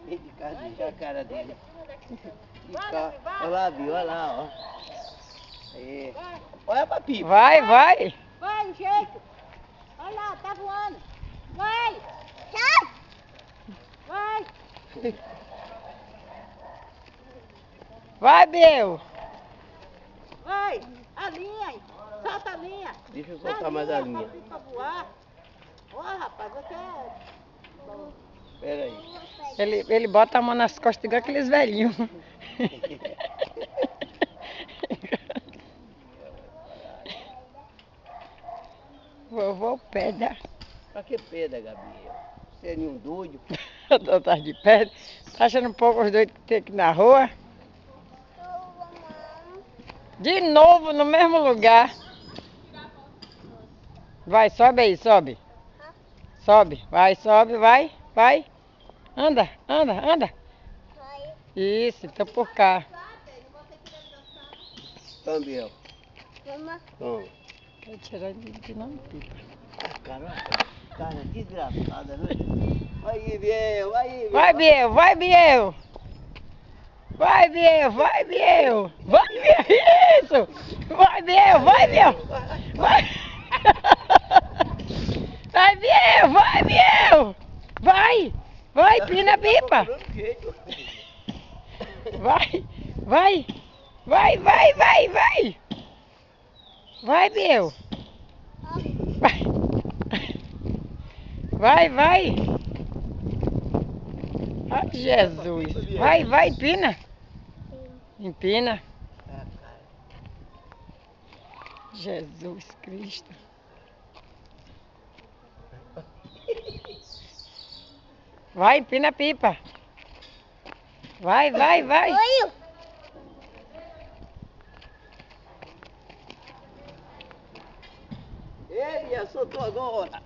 Vem de cá, deixa a cara dele. Olha lá, viu? Olha lá, ó. Aí. Olha pra pipa. Vai, vai. Vai, um jeito. Olha lá, tá voando. Vai. Tchau. Vai. Vai, Biel. Vai. A linha. Solta a linha. Deixa eu soltar mais a linha. Pra voar. Ó, rapaz, você é... Pera aí. Ele bota a mão nas costas igual aqueles velhinhos. Vovô peda. Pra que pedra, Gabriel? Você é nenhum doido? Tá de pedra. Tá achando um pouco os dois que tem aqui na rua? De novo no mesmo lugar. Vai, sobe aí, sobe. Sobe, vai, sobe, vai, vai. Anda, anda, anda. Isso, então por cá. Gabriel. Toma. Vou tirar de não pipa. Caraca, cara desgraçada, né? Vai, Biel, vai, Biel. Vai, Biel, vai, Biel. Vai, Biel, vai, Biel. Vai, Biel, isso. Vai, Biel, vai, Biel. Vai. Vai, Biel, vai, Biel. Vai, vai, pina a pipa. Vai, vai, vai, vai, vai, vai. Vai, Biel. Vai. Vai, vai. Ai, Jesus. Vai, vai, empina. Empina. Jesus Cristo. Vai, empina a pipa. Vai, vai, vai. Ele soltou agora.